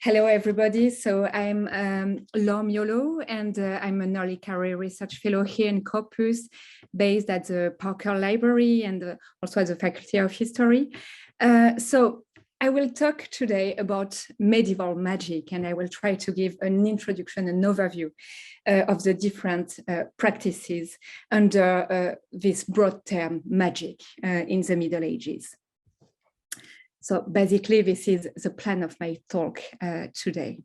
Hello, everybody. So I'm Laure Miolo, and I'm an early career research fellow here in Corpus, based at the Parker Library and also at the Faculty of History. So I will talk today about medieval magic, and I will try to give an introduction, an overview of the different practices under this broad term magic in the Middle Ages. So basically, this is the plan of my talk today.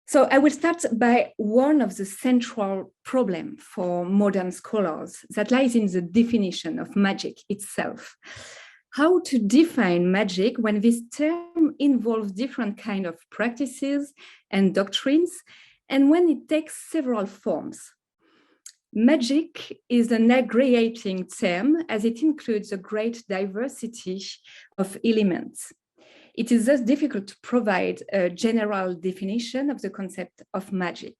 So I will start by one of the central problems for modern scholars that lies in the definition of magic itself. How to define magic when this term involves different kinds of practices and doctrines, and when it takes several forms. Magic is an aggregating term as it includes a great diversity of elements. It is thus difficult to provide a general definition of the concept of magic.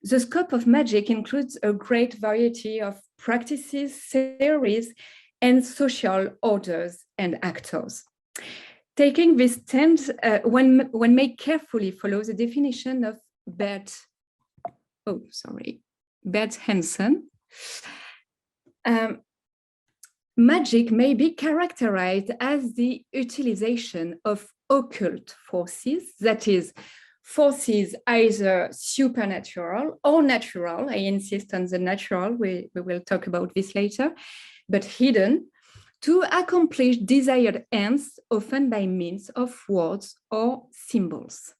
The scope of magic includes a great variety of practices, theories, and social orders and actors. Taking this stance, one may carefully follow the definition of Bert Hansen. Magic may be characterized as the utilization of occult forces, that is, forces either supernatural or natural. I insist on the natural, we will talk about this later, but hidden, to accomplish desired ends, often by means of words or symbols.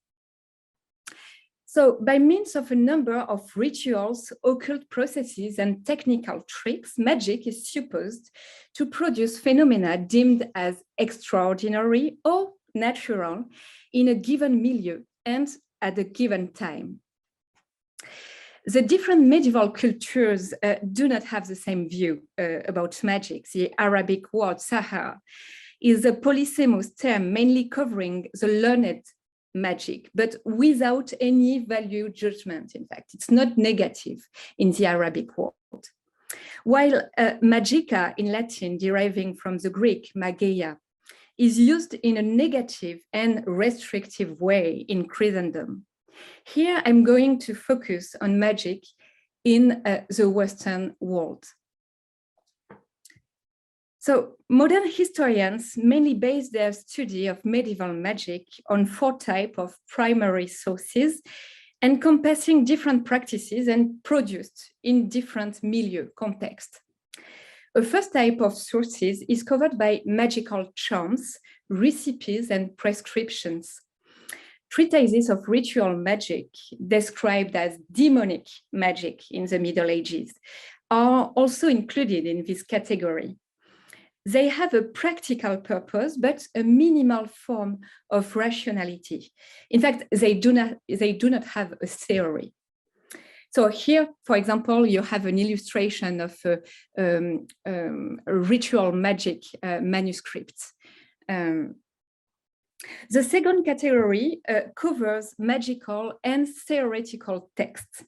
So by means of a number of rituals, occult processes, and technical tricks, magic is supposed to produce phenomena deemed as extraordinary or natural in a given milieu and at a given time. The different medieval cultures do not have the same view about magic. The Arabic word sahar is a polysemous term mainly covering the learned magic, but without any value judgment. In fact, it's not negative in the Arabic world. While magica in Latin, deriving from the Greek mageia, is used in a negative and restrictive way in Christendom. Here, I'm going to focus on magic in the Western world. So modern historians mainly base their study of medieval magic on 4 types of primary sources, encompassing different practices and produced in different milieu contexts. A first type of sources is covered by magical charms, recipes, and prescriptions. Treatises of ritual magic, described as demonic magic in the Middle Ages, are also included in this category. They have a practical purpose, but a minimal form of rationality. In fact, they do not have a theory. So here, for example, you have an illustration of a ritual magic manuscript. The second category covers magical and theoretical texts.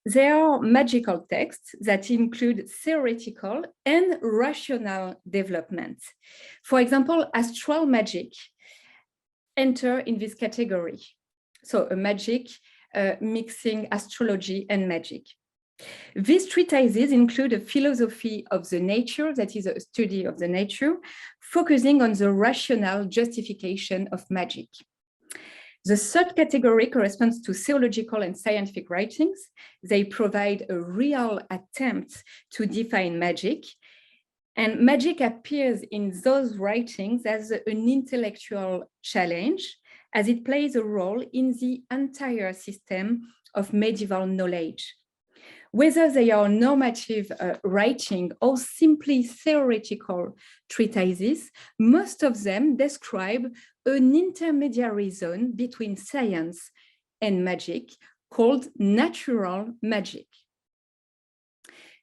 There are magical texts that include theoretical and rational development. For example, astral magic enter in this category. So a magic mixing astrology and magic. These treatises include a philosophy of the nature, that is a study of the nature, focusing on the rational justification of magic. The third category corresponds to theological and scientific writings. They provide a real attempt to define magic, and magic appears in those writings as an intellectual challenge, as it plays a role in the entire system of medieval knowledge. Whether they are normative writing or simply theoretical treatises, most of them describe an intermediary zone between science and magic called natural magic.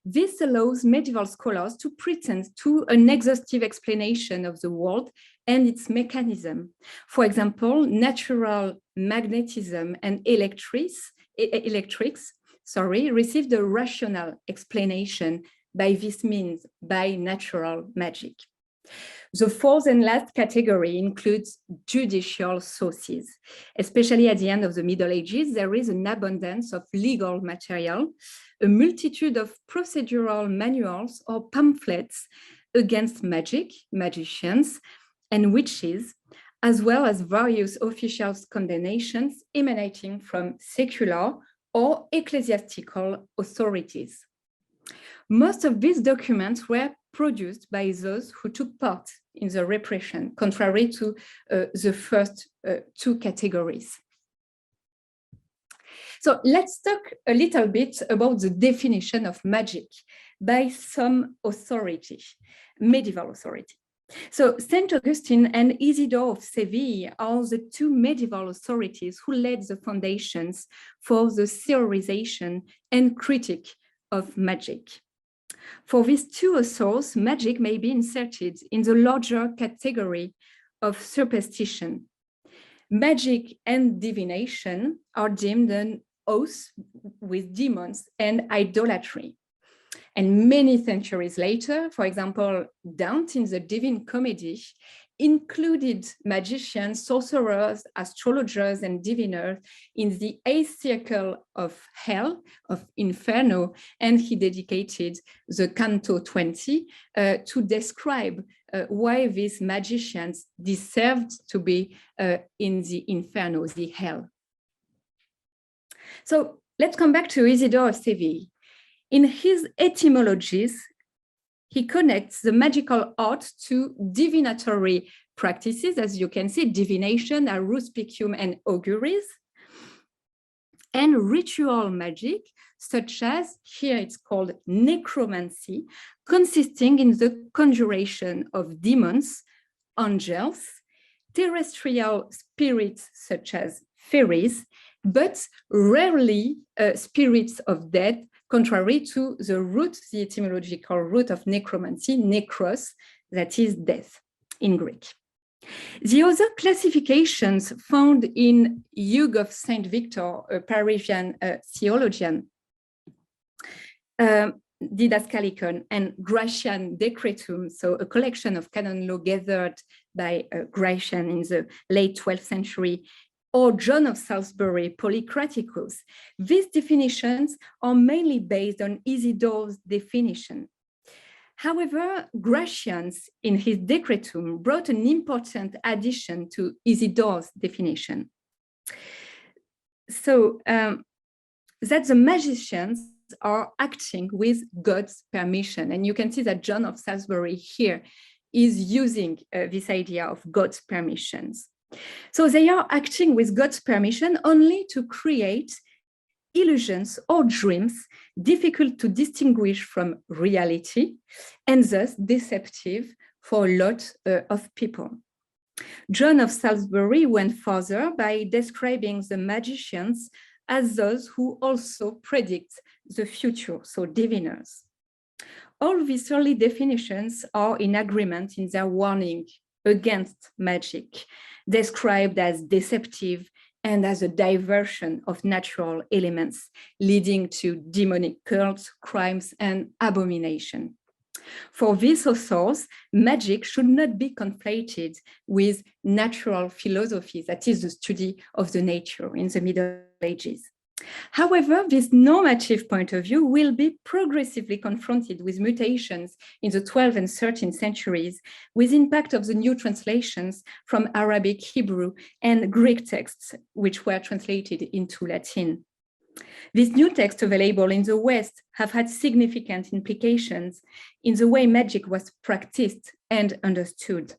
This allows medieval scholars to pretend to an exhaustive explanation of the world and its mechanism. For example, natural magnetism and electrics received a rational explanation by this means, by natural magic. The fourth and last category includes judicial sources. Especially at the end of the Middle Ages, there is an abundance of legal material, a multitude of procedural manuals or pamphlets against magic, magicians, and witches, as well as various official condemnations emanating from secular or ecclesiastical authorities. Most of these documents were produced by those who took part in the repression, contrary to the first two categories. So let's talk a little bit about the definition of magic by some authority, medieval authority. So St. Augustine and Isidore of Seville are the two medieval authorities who laid the foundations for the theorization and critique of magic. For these two authors, magic may be inserted in the larger category of superstition. Magic and divination are deemed an oath with demons and idolatry. And many centuries later, for example, Dante in the Divine Comedy included magicians, sorcerers, astrologers, and diviners in the eighth circle of hell, of Inferno, and he dedicated the Canto 20 to describe why these magicians deserved to be in the Inferno, the hell. So let's come back to Isidore of Seville. In his etymologies, he connects the magical art to divinatory practices, as you can see, divination, aruspicium, and auguries, and ritual magic, such as, here it's called necromancy, consisting in the conjuration of demons, angels, terrestrial spirits such as fairies, but rarely spirits of dead, contrary to the root, the etymological root of necromancy, necros, that is death in Greek. The other classifications found in Hugues of St. Victor, a Parisian theologian, Didascalicon, and Gratian Decretum, so a collection of canon law gathered by Gratian in the late 12th century, or John of Salisbury, Polycraticus. These definitions are mainly based on Isidore's definition. However, Gratian, in his Decretum, brought an important addition to Isidore's definition. So that the magicians are acting with God's permission. And you can see that John of Salisbury here is using this idea of God's permissions. So they are acting with God's permission only to create illusions or dreams difficult to distinguish from reality and thus deceptive for a lot of people. John of Salisbury went further by describing the magicians as those who also predict the future, so diviners. All these early definitions are in agreement in their warning against magic, described as deceptive and as a diversion of natural elements, leading to demonic cults, crimes, and abomination. For these authors, magic should not be conflated with natural philosophy, that is the study of the nature in the Middle Ages. However, this normative point of view will be progressively confronted with mutations in the 12th and 13th centuries, with impact of the new translations from Arabic, Hebrew, and Greek texts, which were translated into Latin. These new texts available in the West have had significant implications in the way magic was practiced and understood.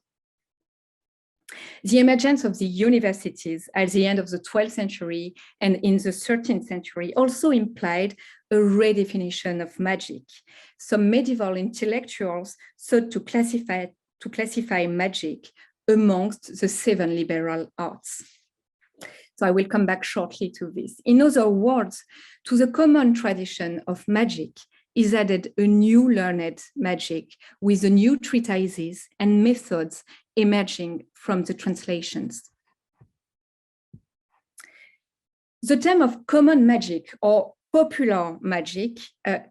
The emergence of the universities at the end of the 12th century and in the 13th century also implied a redefinition of magic. Some medieval intellectuals sought to classify magic amongst the 7 liberal arts. So I will come back shortly to this. In other words, to the common tradition of magic is added a new learned magic with the new treatises and methods emerging from the translations. The term of common magic or popular magic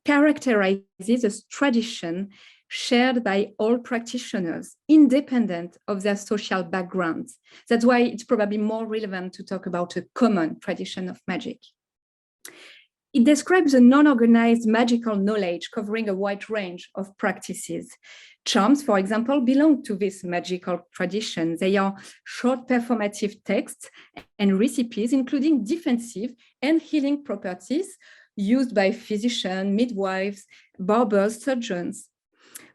characterizes a tradition shared by all practitioners, independent of their social backgrounds. That's why it's probably more relevant to talk about a common tradition of magic. It describes a non-organized magical knowledge covering a wide range of practices. Charms, for example, belong to this magical tradition. They are short performative texts and recipes, including defensive and healing properties used by physicians, midwives, barbers, surgeons.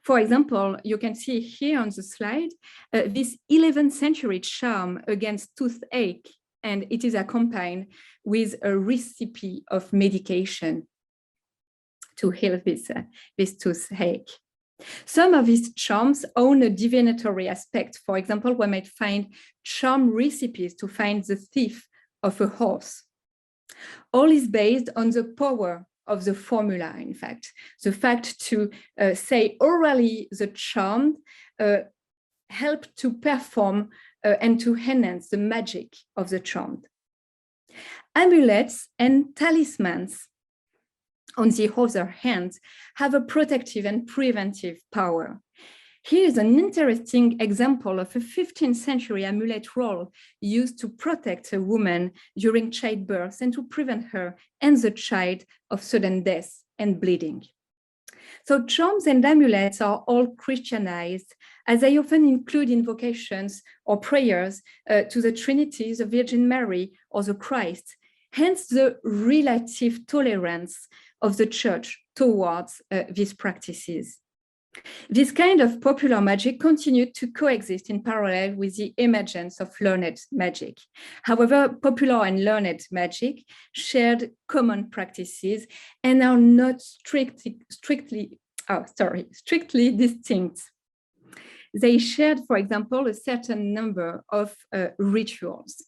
For example, you can see here on the slide, this 11th century charm against toothache, and it is accompanied with a recipe of medication to heal this toothache. Some of these charms own a divinatory aspect. For example, one might find charm recipes to find the thief of a horse. All is based on the power of the formula, in fact. The fact to say orally the charm help to perform and to enhance the magic of the charm. Amulets and talismans, on the other hand, have a protective and preventive power. Here is an interesting example of a 15th century amulet roll used to protect a woman during childbirth and to prevent her and the child of sudden death and bleeding. So charms and amulets are all Christianized, as they often include invocations or prayers to the Trinity, the Virgin Mary, or the Christ, hence the relative tolerance of the Church towards these practices. This kind of popular magic continued to coexist in parallel with the emergence of learned magic. However, popular and learned magic shared common practices and are not strictly distinct. They shared, for example, a certain number of rituals.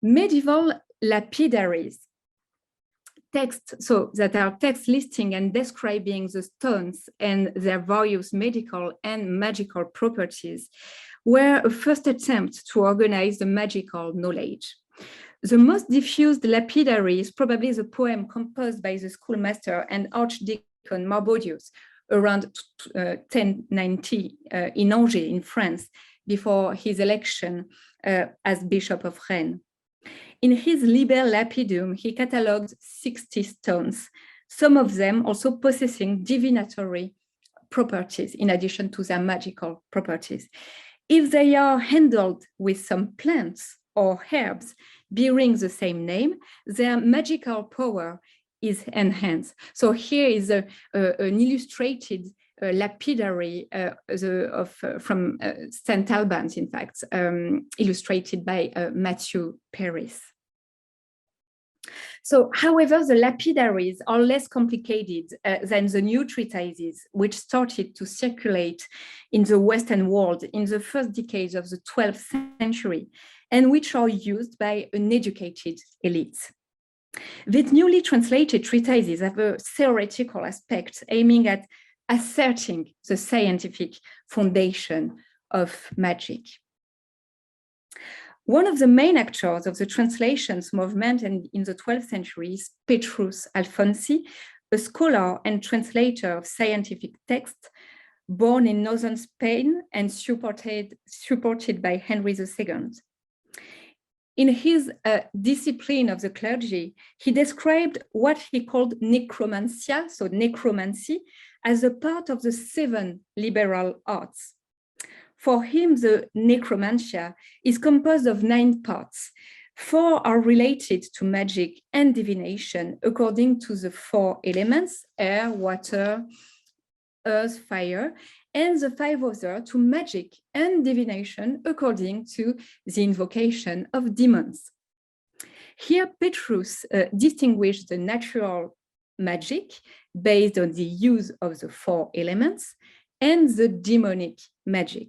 Medieval lapidaries, that are text listing and describing the stones and their various medical and magical properties, were a first attempt to organize the magical knowledge. The most diffused lapidary is probably the poem composed by the schoolmaster and Archdeacon Marbodius around 1090 in Angers in France, before his election as Bishop of Rennes. In his Liber Lapidum, he catalogued 60 stones, some of them also possessing divinatory properties in addition to their magical properties. If they are handled with some plants or herbs bearing the same name, their magical power is enhanced. So here is an illustrated lapidary from St. Albans, in fact, illustrated by Matthew Paris. So, however, the lapidaries are less complicated than the new treatises, which started to circulate in the Western world in the first decades of the 12th century, and which are used by an educated elite. These newly translated treatises have a theoretical aspect aiming at asserting the scientific foundation of magic. One of the main actors of the translations movement in the 12th century is Petrus Alfonsi, a scholar and translator of scientific texts, born in northern Spain and supported by Henry II. In his Discipline of the Clergy, he described what he called necromancy, so necromancy, as a part of the 7 liberal arts. For him, the necromantia is composed of 9 parts. 4 are related to magic and divination according to the 4 elements: air, water, earth, fire, and the 5 others to magic and divination according to the invocation of demons. Here, Petrus distinguished the natural magic based on the use of the 4 elements and the demonic magic.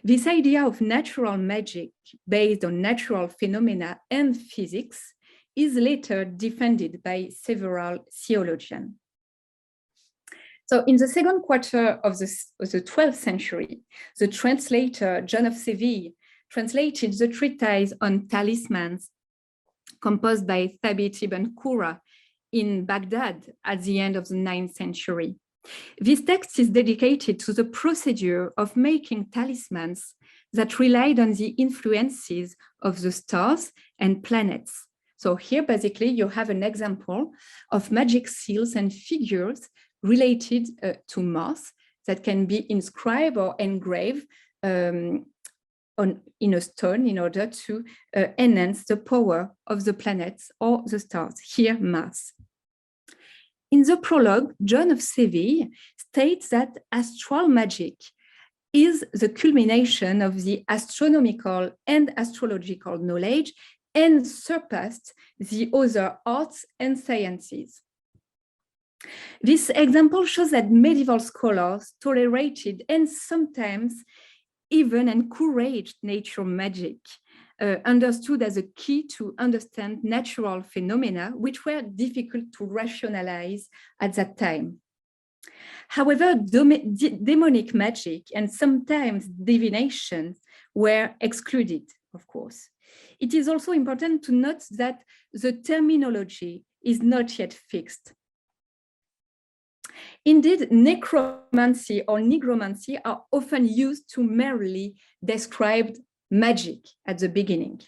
This idea of natural magic based on natural phenomena and physics is later defended by several theologians. So in the second quarter of the 12th century, the translator John of Seville translated the treatise on talismans composed by Thabit ibn Qurra in Baghdad at the end of the 9th century. This text is dedicated to the procedure of making talismans that relied on the influences of the stars and planets. So here, basically, you have an example of magic seals and figures related to Mars that can be inscribed or engraved in a stone in order to enhance the power of the planets or the stars, here Mars. In the prologue, John of Seville states that astral magic is the culmination of the astronomical and astrological knowledge and surpassed the other arts and sciences. This example shows that medieval scholars tolerated and sometimes even encouraged nature magic, understood as a key to understand natural phenomena which were difficult to rationalize at that time. However, demonic magic and sometimes divination were excluded, of course. It is also important to note that the terminology is not yet fixed. Indeed, necromancy or nigromancy are often used to merely describe magic at the beginning.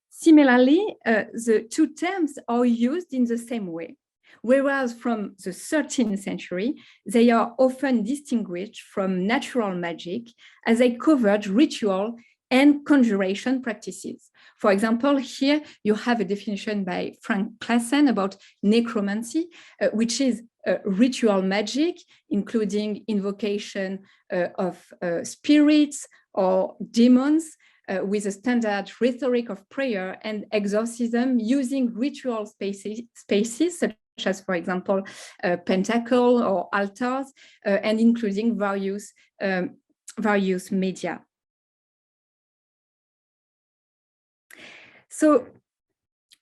Similarly, the two terms are used in the same way, whereas from the 13th century, they are often distinguished from natural magic as they covered ritual and conjuration practices. For example, here you have a definition by Frank Classen about necromancy, which is ritual magic, including invocation of spirits or demons, with a standard rhetoric of prayer and exorcism using ritual spaces such as, for example, pentacle or altars, and including various media. So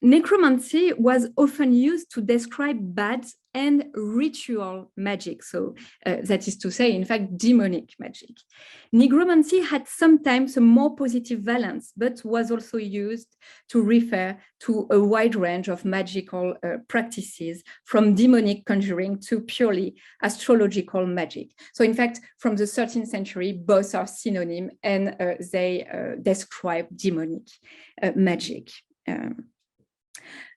necromancy was often used to describe bad and ritual magic. So that is to say, in fact, demonic magic. Nigromancy had sometimes a more positive valence, but was also used to refer to a wide range of magical practices, from demonic conjuring to purely astrological magic. So in fact, from the 13th century, both are synonym and they describe demonic magic.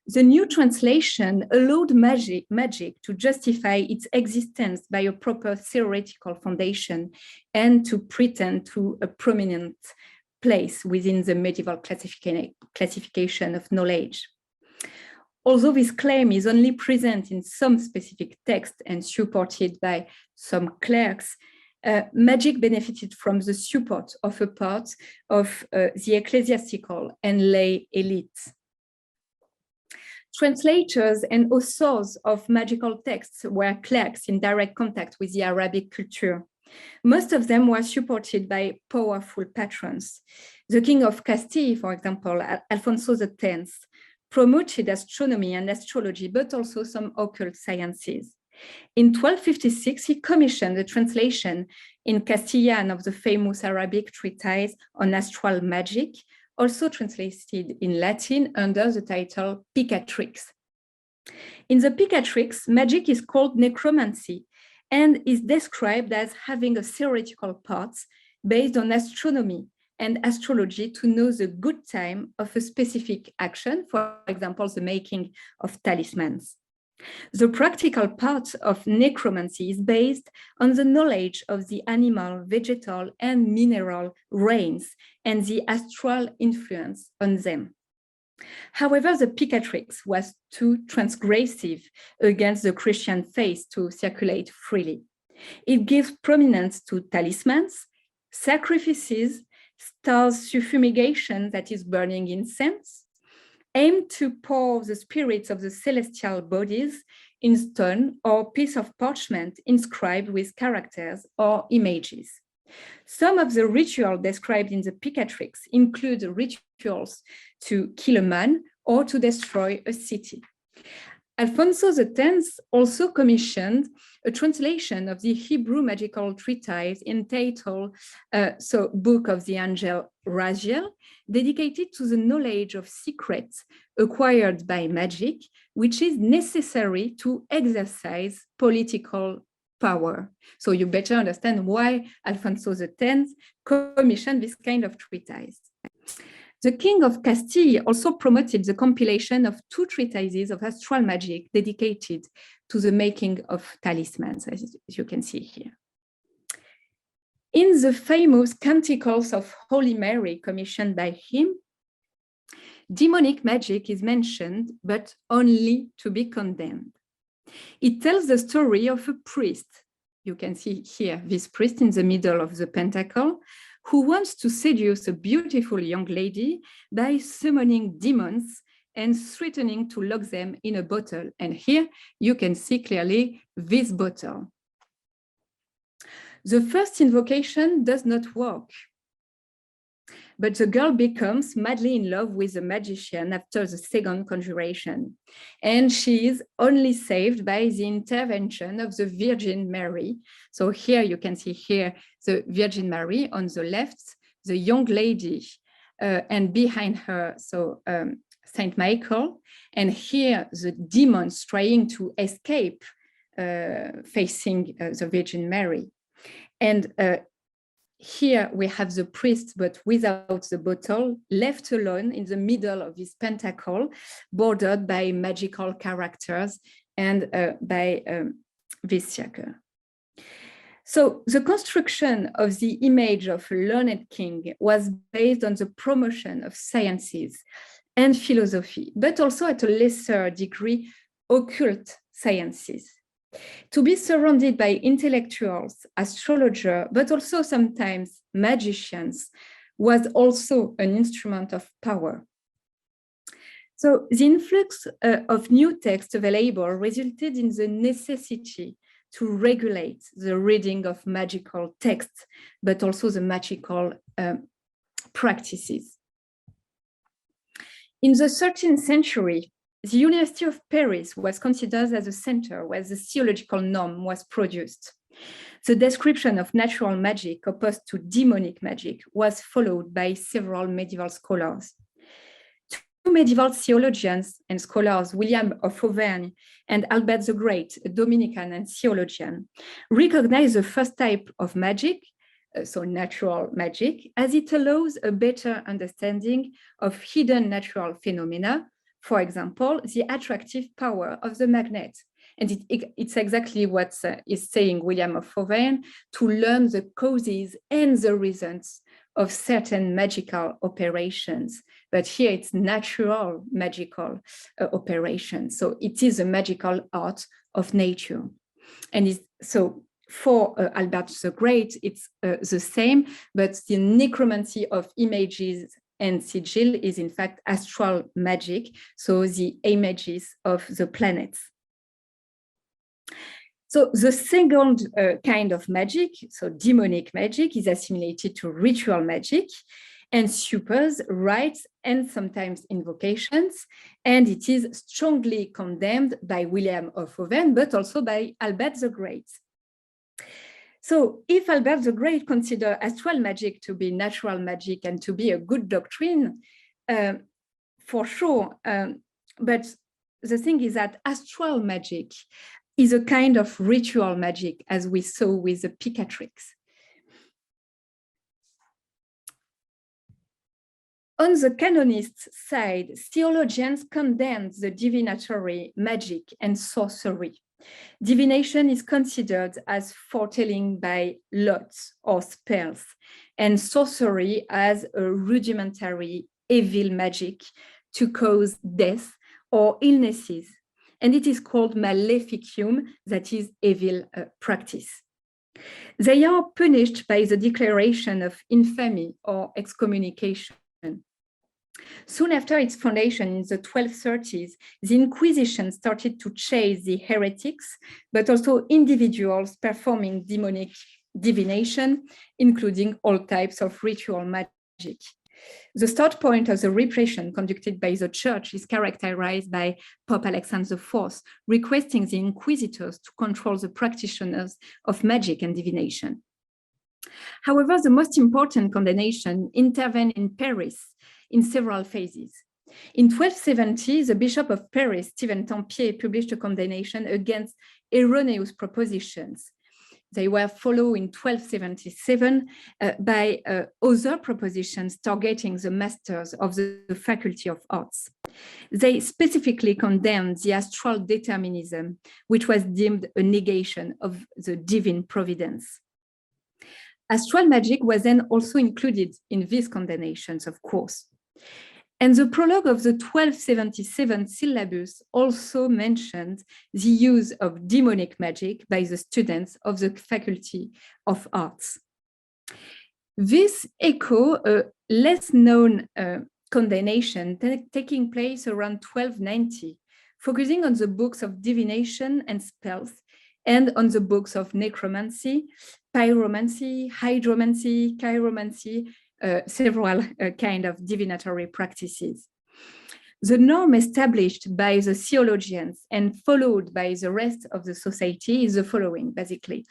The new translation allowed magic to justify its existence by a proper theoretical foundation and to pretend to a prominent place within the medieval classification of knowledge. Although this claim is only present in some specific text and supported by some clerics, magic benefited from the support of a part of the ecclesiastical and lay elite. Translators and authors of magical texts were clerics in direct contact with the Arabic culture. Most of them were supported by powerful patrons. The King of Castile, for example, Alfonso X, promoted astronomy and astrology, but also some occult sciences. In 1256, he commissioned a translation in Castilian of the famous Arabic treatise on astral magic, also translated in Latin under the title Picatrix. In the Picatrix, magic is called necromancy and is described as having a theoretical part based on astronomy and astrology to know the good time of a specific action, for example, the making of talismans. The practical part of necromancy is based on the knowledge of the animal, vegetal, and mineral reigns and the astral influence on them. However, the Picatrix was too transgressive against the Christian faith to circulate freely. It gives prominence to talismans, sacrifices, stars fumigation, that is burning incense, aimed to pour the spirits of the celestial bodies in stone or piece of parchment inscribed with characters or images. Some of the rituals described in the Picatrix include rituals to kill a man or to destroy a city. Alfonso X also commissioned a translation of the Hebrew magical treatise entitled Book of the Angel Raziel, dedicated to the knowledge of secrets acquired by magic, which is necessary to exercise political power. So you better understand why Alfonso X commissioned this kind of treatise. The King of Castile also promoted the compilation of 2 treatises of astral magic dedicated to the making of talismans, as you can see here. In the famous Canticles of Holy Mary commissioned by him, demonic magic is mentioned, but only to be condemned. It tells the story of a priest. You can see here this priest in the middle of the pentacle, who wants to seduce a beautiful young lady by summoning demons and threatening to lock them in a bottle. And here you can see clearly this bottle. The first invocation does not work, but the girl becomes madly in love with the magician after the second conjuration. And she is only saved by the intervention of the Virgin Mary. So here you can see here the Virgin Mary on the left, the young lady, and behind her, so Saint Michael. And here the demons trying to escape facing the Virgin Mary. And here we have the priest, but without the bottle, left alone in the middle of this pentacle, bordered by magical characters and by this circle. So the construction of the image of a learned king was based on the promotion of sciences and philosophy, but also at a lesser degree, occult sciences. To be surrounded by intellectuals, astrologers, but also sometimes magicians, was also an instrument of power. So the influx of new texts available resulted in the necessity to regulate the reading of magical texts, but also the magical practices. In the 13th century, the University of Paris was considered as a center where the theological norm was produced. The description of natural magic opposed to demonic magic was followed by several medieval scholars. 2 medieval theologians and scholars, William of Auvergne and Albert the Great, a Dominican and theologian, recognized the first type of magic, so natural magic, as it allows a better understanding of hidden natural phenomena. For example, the attractive power of the magnet. And it's exactly what is saying William of Auvergne, to learn the causes and the reasons of certain magical operations. But here it's natural magical operations. So it is a magical art of nature. And so for Albert the Great, it's the same, but the necromancy of images and sigil is in fact astral magic, so the images of the planets. So the second kind of magic, so demonic magic, is assimilated to ritual magic and supposes rites and sometimes invocations, and it is strongly condemned by William of Auvergne, but also by Albert the Great. So if Albert the Great considered astral magic to be natural magic and to be a good doctrine, for sure, but the thing is that astral magic is a kind of ritual magic, as we saw with the Picatrix. On the canonist side, theologians condemned the divinatory magic and sorcery. Divination is considered as foretelling by lots or spells, and sorcery as a rudimentary evil magic to cause death or illnesses. And it is called maleficium, that is evil practice. They are punished by the declaration of infamy or excommunication. Soon after its foundation in the 1230s, the Inquisition started to chase the heretics, but also individuals performing demonic divination, including all types of ritual magic. The start point of the repression conducted by the church is characterized by Pope Alexander IV, requesting the inquisitors to control the practitioners of magic and divination. However, the most important condemnation intervened in Paris in several phases. In 1270, the Bishop of Paris, Stephen Tempier, published a condemnation against erroneous propositions. They were followed in 1277 by other propositions targeting the masters of the Faculty of Arts. They specifically condemned the astral determinism, which was deemed a negation of the divine providence. Astral magic was then also included in these condemnations, of course. And the prologue of the 1277 syllabus also mentioned the use of demonic magic by the students of the Faculty of Arts. This echo a less known condemnation taking place around 1290, focusing on the books of divination and spells and on the books of necromancy, pyromancy, hydromancy, chiromancy, several kind of divinatory practices. The norm established by the theologians and followed by the rest of the society is the following, basically.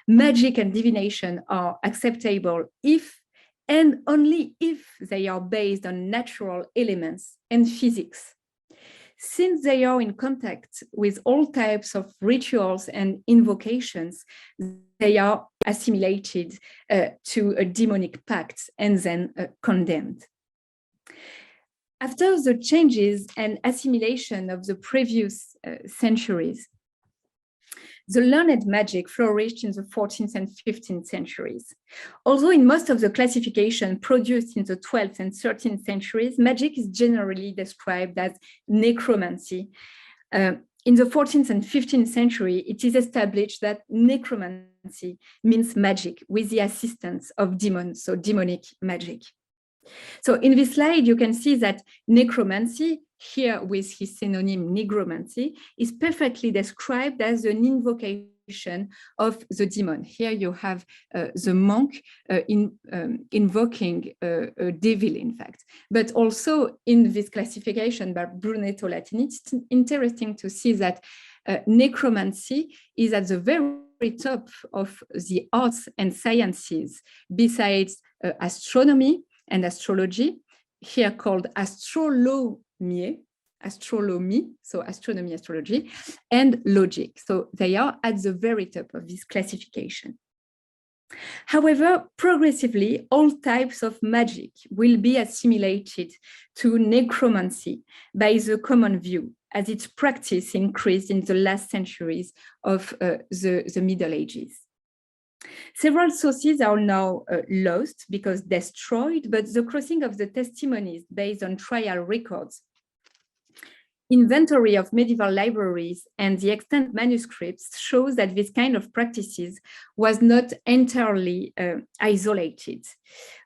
Magic and divination are acceptable if and only if they are based on natural elements and physics. Since they are in contact with all types of rituals and invocations, they are assimilated to a demonic pact and then condemned. After the changes and assimilation of the previous centuries, the learned magic flourished in the 14th and 15th centuries. Although in most of the classification produced in the 12th and 13th centuries, magic is generally described as necromancy. In the 14th and 15th century, it is established that necromancy means magic with the assistance of demons, so demonic magic. So in this slide, you can see that necromancy, here with his synonym negromancy, is perfectly described as an invocation of the demon. Here you have the monk invoking a devil, in fact. But also in this classification by Brunetto Latini, it's interesting to see that necromancy is at the very top of the arts and sciences, besides astronomy and astrology, here called astrolomy, so astronomy, astrology, and logic. So they are at the very top of this classification. However, progressively, all types of magic will be assimilated to necromancy by the common view, as its practice increased in the last centuries of the Middle Ages. Several sources are now lost because destroyed, but the crossing of the testimonies based on trial records, inventory of medieval libraries, and the extant manuscripts shows that this kind of practices was not entirely isolated.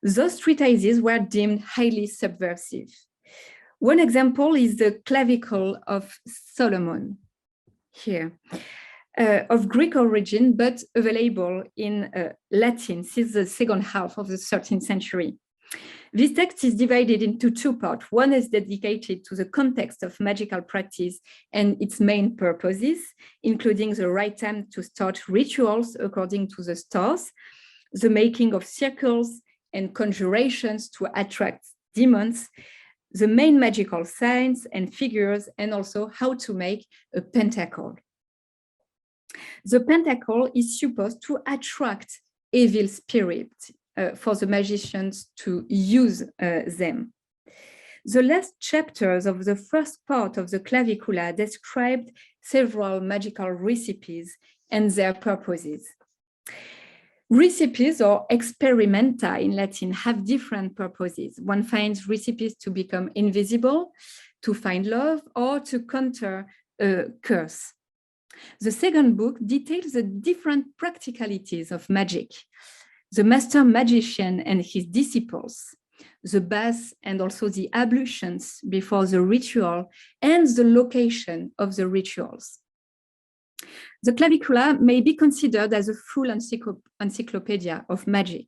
Those treatises were deemed highly subversive. One example is the clavicle of Solomon here. Of Greek origin, but available in Latin since the second half of the 13th century. This text is divided into two parts. One is dedicated to the context of magical practice and its main purposes, including the right time to start rituals according to the stars, the making of circles and conjurations to attract demons, the main magical signs and figures, and also how to make a pentacle. The pentacle is supposed to attract evil spirits for the magicians to use them. The last chapters of the first part of the clavicula described several magical recipes and their purposes. Recipes, or experimenta in Latin, have different purposes. One finds recipes to become invisible, to find love, or to counter a curse. The second book details the different practicalities of magic, the master magician and his disciples, the baths and also the ablutions before the ritual, and the location of the rituals. The clavicula may be considered as a full encyclopedia of magic.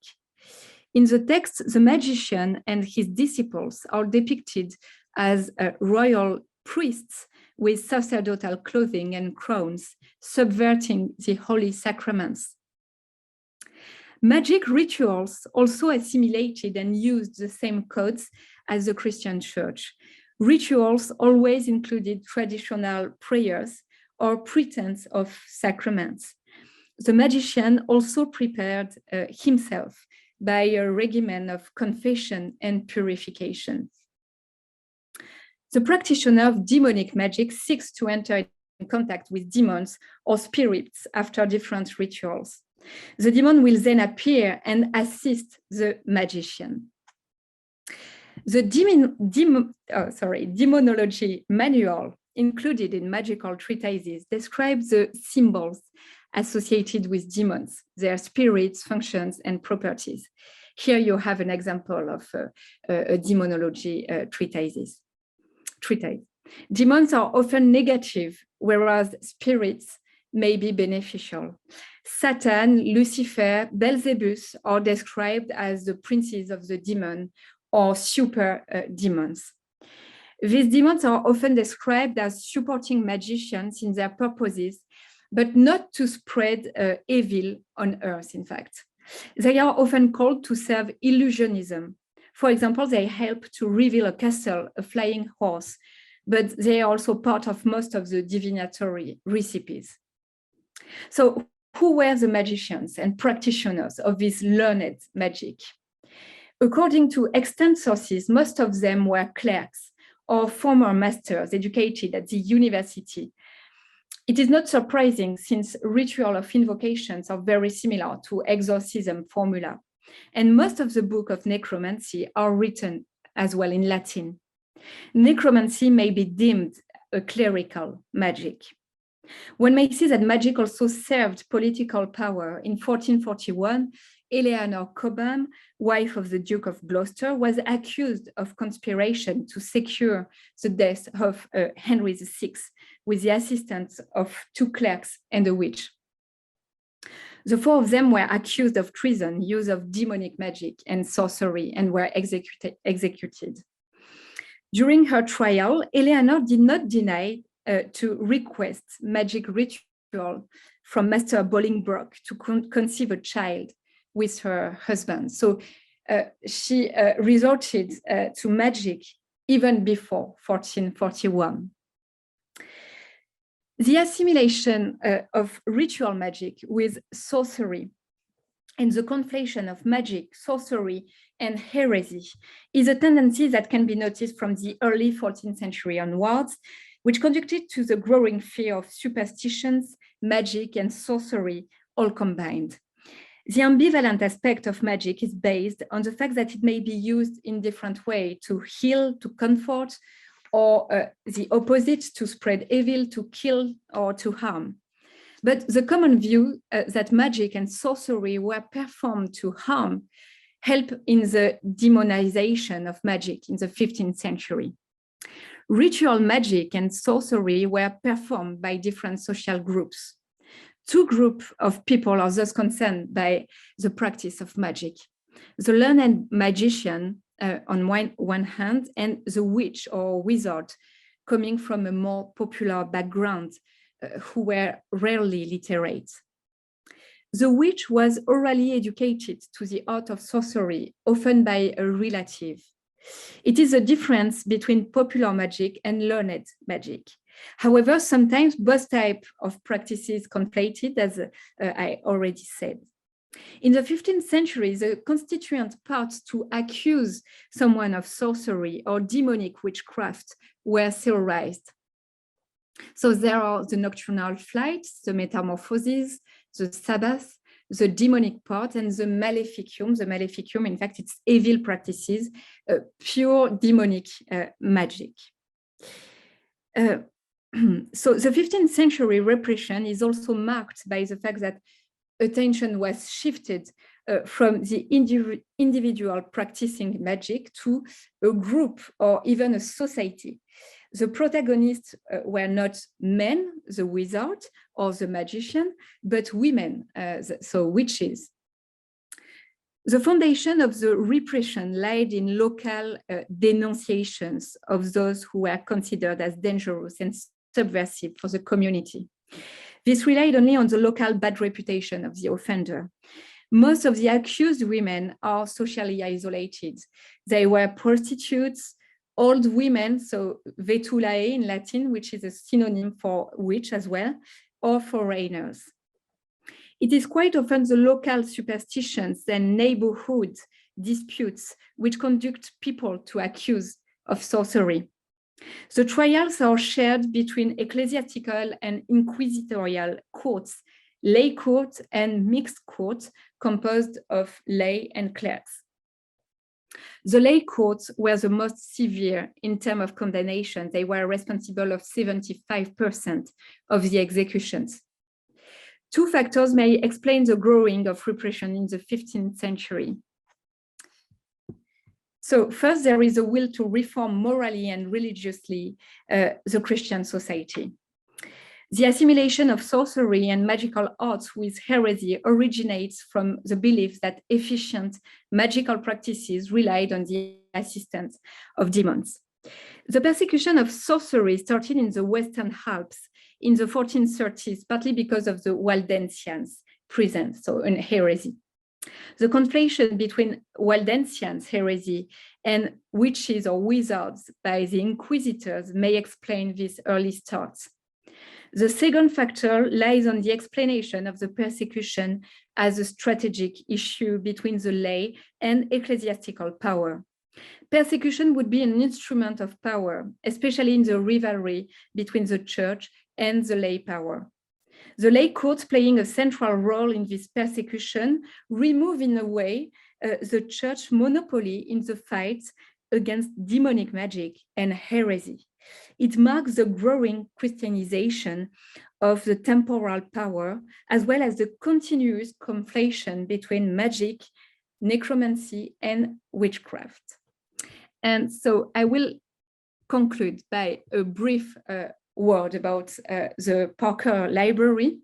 In the text, the magician and his disciples are depicted as royal priests with sacerdotal clothing and crowns, subverting the holy sacraments. Magic rituals also assimilated and used the same codes as the Christian Church. Rituals always included traditional prayers or pretense of sacraments. The magician also prepared himself by a regimen of confession and purification. The practitioner of demonic magic seeks to enter in contact with demons or spirits after different rituals. The demon will then appear and assist the magician. The demonology manual included in magical treatises describes the symbols associated with demons, their spirits, functions, and properties. Here you have an example of a demonology treatise. Demons are often negative, whereas spirits may be beneficial. Satan, Lucifer, Beelzebub are described as the princes of the demon or super demons. These demons are often described as supporting magicians in their purposes, but not to spread evil on earth, in fact. They are often called to serve illusionism. For example, they help to reveal a castle, a flying horse, but they are also part of most of the divinatory recipes. So who were the magicians and practitioners of this learned magic? According to extant sources, most of them were clerics or former masters educated at the university. It is not surprising since ritual of invocations are very similar to exorcism formula. And most of the book of necromancy are written as well in Latin. Necromancy may be deemed a clerical magic. One may see that magic also served political power. In 1441, Eleanor Cobham, wife of the Duke of Gloucester, was accused of conspiration to secure the death of Henry VI with the assistance of 2 clerics and a witch. The 4 of them were accused of treason, use of demonic magic and sorcery, and were executed. During her trial, Eleanor did not deny to request magic ritual from Master Bolingbroke to conceive a child with her husband. So she resorted to magic even before 1441. The assimilation of ritual magic with sorcery and the conflation of magic, sorcery, and heresy is a tendency that can be noticed from the early 14th century onwards, which conducted to the growing fear of superstitions, magic, and sorcery all combined. The ambivalent aspect of magic is based on the fact that it may be used in different ways to heal, to comfort, or the opposite, to spread evil, to kill, or to harm. But the common view that magic and sorcery were performed to harm helped in the demonization of magic in the 15th century. Ritual magic and sorcery were performed by different social groups. 2 groups of people are thus concerned by the practice of magic. The learned magician on one hand, and the witch or wizard coming from a more popular background who were rarely literate. The witch was orally educated to the art of sorcery, often by a relative. It is a difference between popular magic and learned magic. However, sometimes both types of practices conflated, as I already said. In the 15th century, the constituent parts to accuse someone of sorcery or demonic witchcraft were theorized. So there are the nocturnal flights, the metamorphoses, the Sabbath, the demonic part, and the maleficium. The maleficium, in fact, it's evil practices, pure demonic magic. So the 15th century repression is also marked by the fact that attention was shifted from the individual practicing magic to a group or even a society. The protagonists were not men, the wizard or the magician, but women, so witches. The foundation of the repression lied in local denunciations of those who were considered as dangerous and subversive for the community. This relied only on the local bad reputation of the offender. Most of the accused women are socially isolated. They were prostitutes, old women, so vetulae in Latin, which is a synonym for witch as well, or foreigners. It is quite often the local superstitions and neighborhood disputes which conduct people to accuse of sorcery. The trials are shared between ecclesiastical and inquisitorial courts, lay court and mixed court composed of lay and clerics. The lay courts were the most severe in terms of condemnation. They were responsible of 75% of the executions. Two factors may explain the growing of repression in the 15th century. So first, there is a will to reform morally and religiously the Christian society. The assimilation of sorcery and magical arts with heresy originates from the belief that efficient magical practices relied on the assistance of demons. The persecution of sorcery started in the Western Alps in the 1430s, partly because of the Waldensians' presence, so an heresy. The conflation between Waldensians' heresy and witches or wizards by the inquisitors may explain this early start. The second factor lies on the explanation of the persecution as a strategic issue between the lay and ecclesiastical power. Persecution would be an instrument of power, especially in the rivalry between the church and the lay power. The lay courts playing a central role in this persecution remove in a way the church monopoly in the fight against demonic magic and heresy. It marks the growing Christianization of the temporal power, as well as the continuous conflation between magic, necromancy, and witchcraft. And so I will conclude by a brief word about the Parker Library,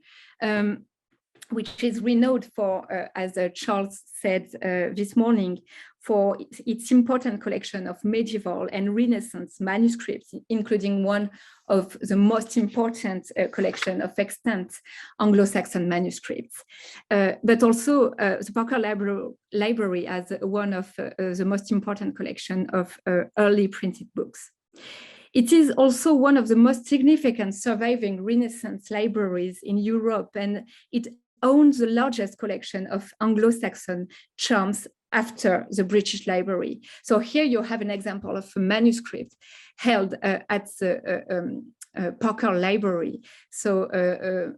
which is renowned for, as Charles said this morning, for its important collection of medieval and Renaissance manuscripts, including one of the most important collection of extant Anglo-Saxon manuscripts. But also the Parker Library has one of the most important collection of early printed books. It is also one of the most significant surviving Renaissance libraries in Europe, and it owns the largest collection of Anglo-Saxon charms after the British Library. So here you have an example of a manuscript held at the Parker Library. So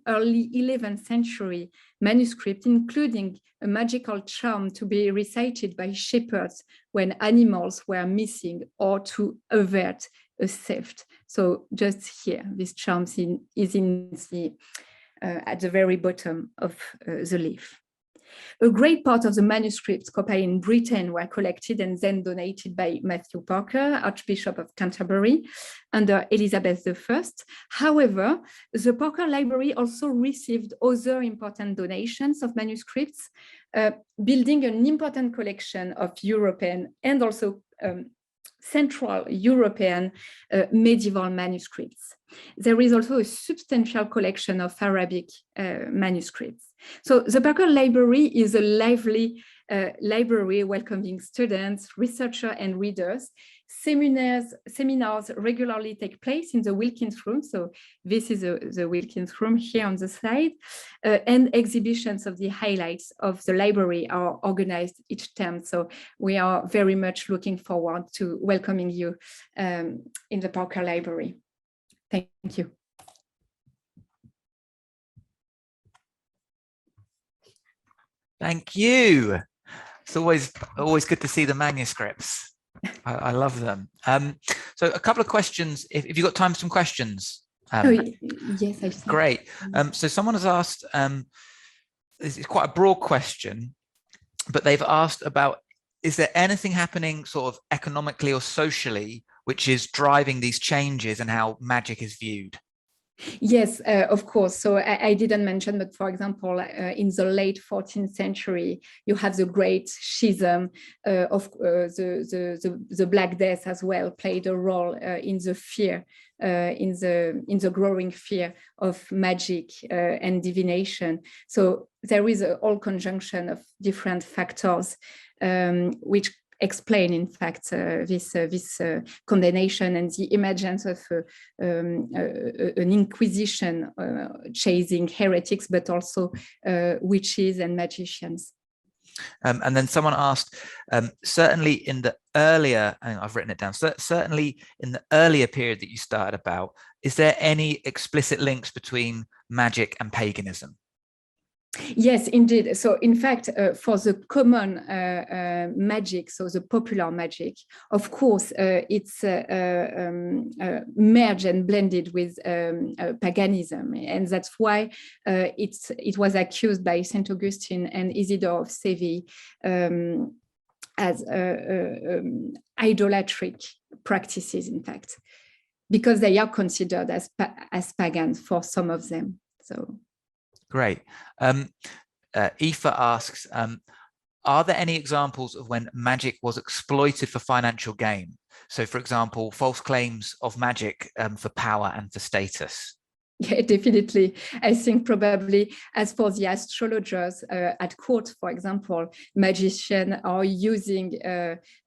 early 11th century manuscript, including a magical charm to be recited by shepherds when animals were missing or to avert a theft. So just here, this charm is in the at the very bottom of the leaf. A great part of the manuscripts copied in Britain were collected and then donated by Matthew Parker, Archbishop of Canterbury, under Elizabeth I. However, the Parker Library also received other important donations of manuscripts, building an important collection of European and also Central European medieval manuscripts. There is also a substantial collection of Arabic manuscripts. So the Parker Library is a lively library welcoming students, researchers, and readers. Seminars regularly take place in the Wilkins Room. So this is the Wilkins Room here on the slide. And exhibitions of the highlights of the library are organized each term. So we are very much looking forward to welcoming you in the Parker Library. Thank you. Thank you. It's always good to see the manuscripts. I love them. So a couple of questions, if you've got time for some questions. Yes, I see. Great. So someone has asked, this is quite a broad question, but they've asked about, is there anything happening sort of economically or socially which is driving these changes and how magic is viewed? Yes, of course. So I didn't mention, but for example, in the late 14th century, you have the great schism of the Black Death as well played a role in the fear, in the growing fear of magic and divination. So there is a whole conjunction of different factors which explain, in fact, this condemnation and the emergence of an inquisition chasing heretics, but also witches and magicians. And then someone asked, certainly in the earlier, and I've written it down, certainly in the earlier period that you started about, is there any explicit links between magic and paganism? Yes, indeed. So in fact, for the common magic, so the popular magic, of course, it's merged and blended with paganism. And that's why it was accused by St. Augustine and Isidore of Seville as idolatric practices, in fact, because they are considered as pagans for some of them. So. Great. Aoife asks, are there any examples of when magic was exploited for financial gain? So, for example, false claims of magic for power and for status. Yeah, definitely. I think probably as for the astrologers at court, for example, magicians are using,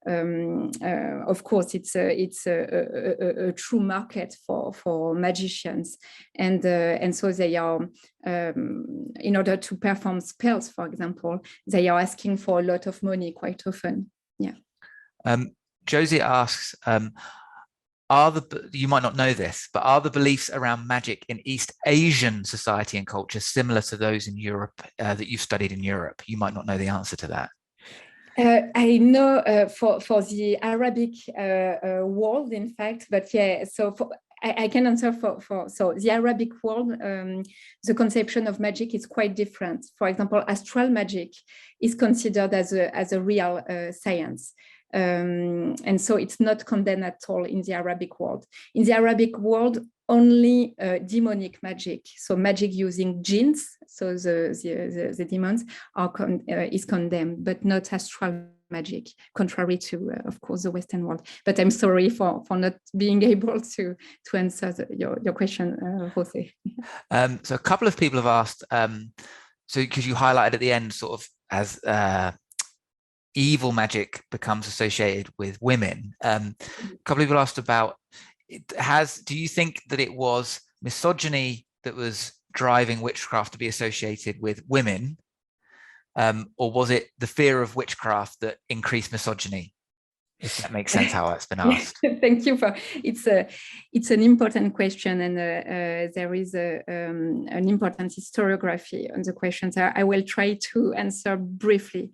of course, it's a true market for magicians. And so they are, in order to perform spells, for example, they are asking for a lot of money quite often. Yeah. Josie asks, you might not know this, but are the beliefs around magic in East Asian society and culture similar to those in Europe that you've studied in Europe? You might not know the answer to that. I know for the Arabic world, in fact, but yeah, so I can answer for so the Arabic world, the conception of magic is quite different. For example, astral magic is considered as a real science. And so it's not condemned at all in the Arabic world. In the Arabic world, only demonic magic, so magic using jinns, so the demons is condemned, but not astral magic, contrary to, of course, the Western world. But I'm sorry for not being able to answer your question, Jose. So a couple of people have asked, so because you highlighted at the end sort of as evil magic becomes associated with women. A couple of people asked about, do you think that it was misogyny that was driving witchcraft to be associated with women? Or was it the fear of witchcraft that increased misogyny? If that makes sense, how it's been asked. Thank you for it's an important question, and there is an important historiography on the question. So I will try to answer briefly.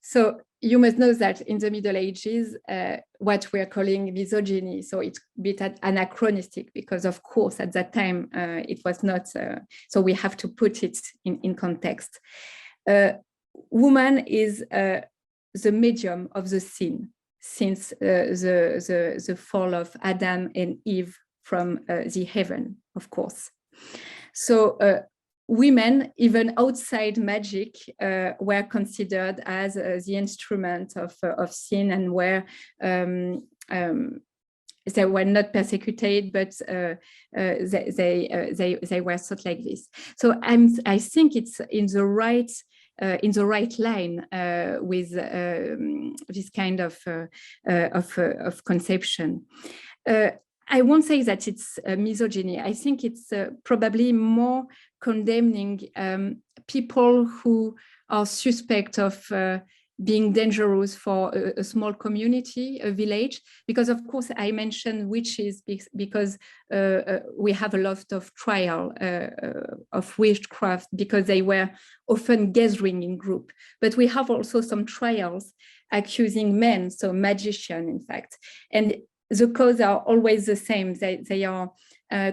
So you must know that in the Middle Ages, what we're calling misogyny, so it's a bit anachronistic because, of course, at that time, it was not, so we have to put it in context. Woman is the medium of the sin since the fall of Adam and Eve from the heaven, of course. So women, even outside magic, were considered as the instrument of sin, and were they were not persecuted, but they were thought like this. So I think it's in the right line with this kind of conception. I won't say that it's misogyny. I think it's probably more condemning people who are suspect of being dangerous for a small community, a village, because of course I mentioned witches because we have a lot of trial of witchcraft because they were often gathering in group. But we have also some trials accusing men, so magician in fact. And the cause are always the same. They are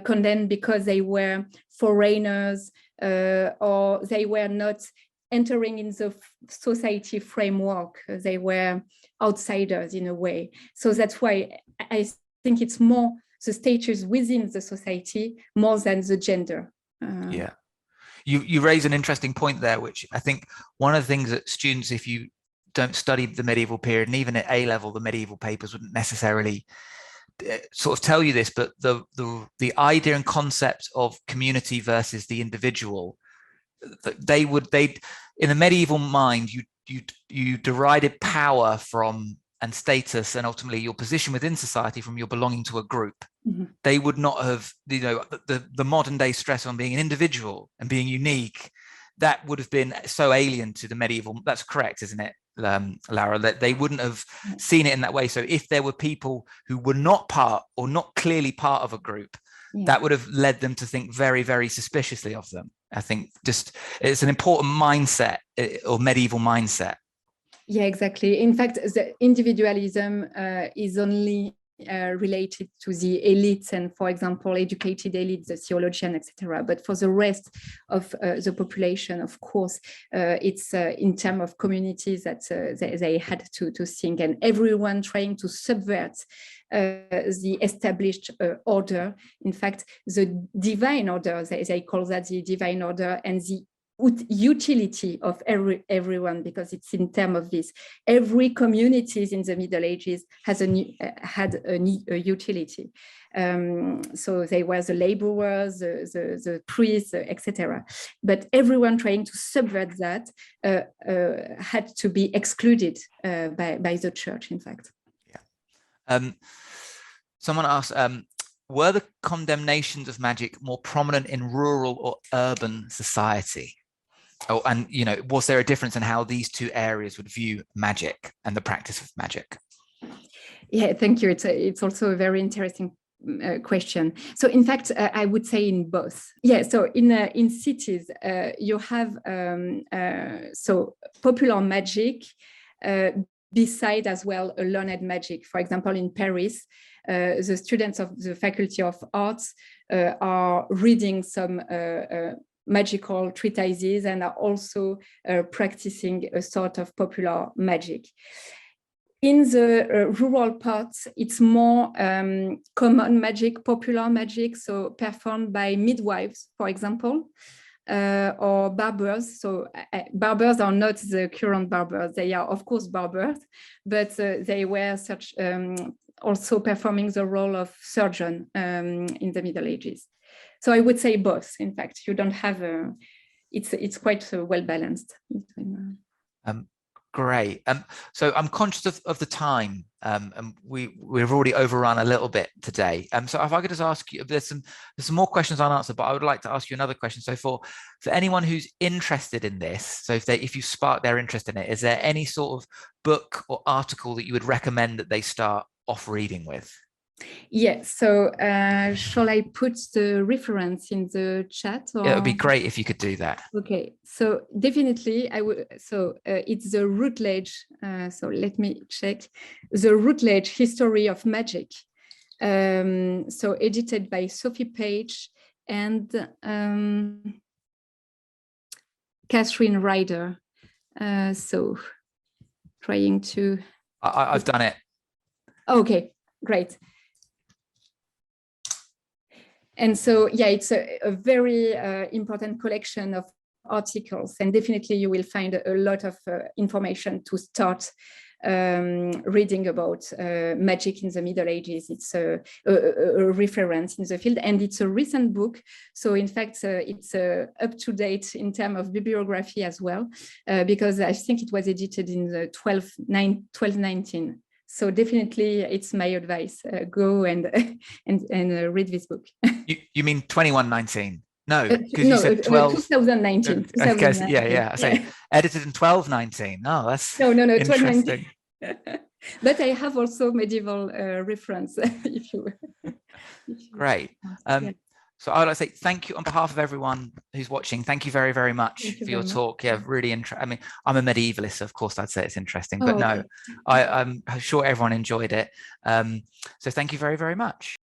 condemned because they were foreigners or they were not entering in the society framework. They were outsiders in a way. So that's why I think it's more the status within the society more than the gender. Yeah. You raise an interesting point there, which I think one of the things that students, if you don't study the medieval period, and even at A level, the medieval papers wouldn't necessarily sort of tell you this, but the idea and concept of community versus the individual, they in the medieval mind, you derided power from and status and ultimately your position within society from your belonging to a group. Mm-hmm. They would not have, you know, the modern day stress on being an individual and being unique, that would have been so alien to the medieval. That's correct, isn't it, Laura? That they wouldn't have seen it in that way. So if there were people who were not part or not clearly part of a group, that would have led them to think very, very suspiciously of them. I think just it's an important mindset or medieval mindset. Yeah, exactly. In fact, the individualism is only related to the elites and, for example, educated elites, the theologian, etc. But for the rest of the population, of course, it's in terms of communities that they had to think, and everyone trying to subvert the established order. In fact, the divine order, they call that the divine order, and the utility of everyone, because it's in terms of this. Every communities in the Middle Ages had a utility. So they were the laborers, the priests, etc. But everyone trying to subvert that had to be excluded by the church, in fact. Yeah. Someone asked, were the condemnations of magic more prominent in rural or urban society? Oh, and you know, was there a difference in how these two areas would view magic and the practice of magic? Yeah, thank you. It's also a very interesting question. So, in fact, I would say in both. Yeah. So, in cities, you have so popular magic, beside as well a learned magic. For example, in Paris, the students of the Faculty of Arts are reading some magical treatises and are also practicing a sort of popular magic. In the rural parts, it's more common magic, popular magic, so performed by midwives, for example, or barbers. So barbers are not the current barbers. They are, of course, barbers, but they were such also performing the role of surgeon in the Middle Ages. So I would say both. In fact, you don't have it's quite well balanced. Great. So I'm conscious of the time, and we've already overrun a little bit today. So if I could just ask you, there's some more questions unanswered, but I would like to ask you another question. So for anyone who's interested in this, so if you spark their interest in it, is there any sort of book or article that you would recommend that they start off reading with? Yes. So shall I put the reference in the chat? Or? It would be great if you could do that. Okay. So definitely I would. So it's the Routledge. So let me check. The Routledge History of Magic. So edited by Sophie Page and Catherine Ryder. So trying to. I've done it. Okay. Great. And so, yeah, it's a very important collection of articles, and definitely you will find a lot of information to start reading about magic in the Middle Ages. It's a reference in the field, and it's a recent book. So in fact, it's up to date in terms of bibliography as well, because I think it was edited in the 1219. So definitely, it's my advice. Go and read this book. You mean 2119? No, because no, you said 2019. Yeah. I say edited in 1219. No, that's no, interesting. 1219. But I have also medieval reference. if you Great. So I would like to say thank you on behalf of everyone who's watching. Thank you very, very much for your talk. Yeah, really interesting. I mean, I'm a medievalist, so of course I'd say it's interesting, but no, I'm sure everyone enjoyed it. So thank you very, very much.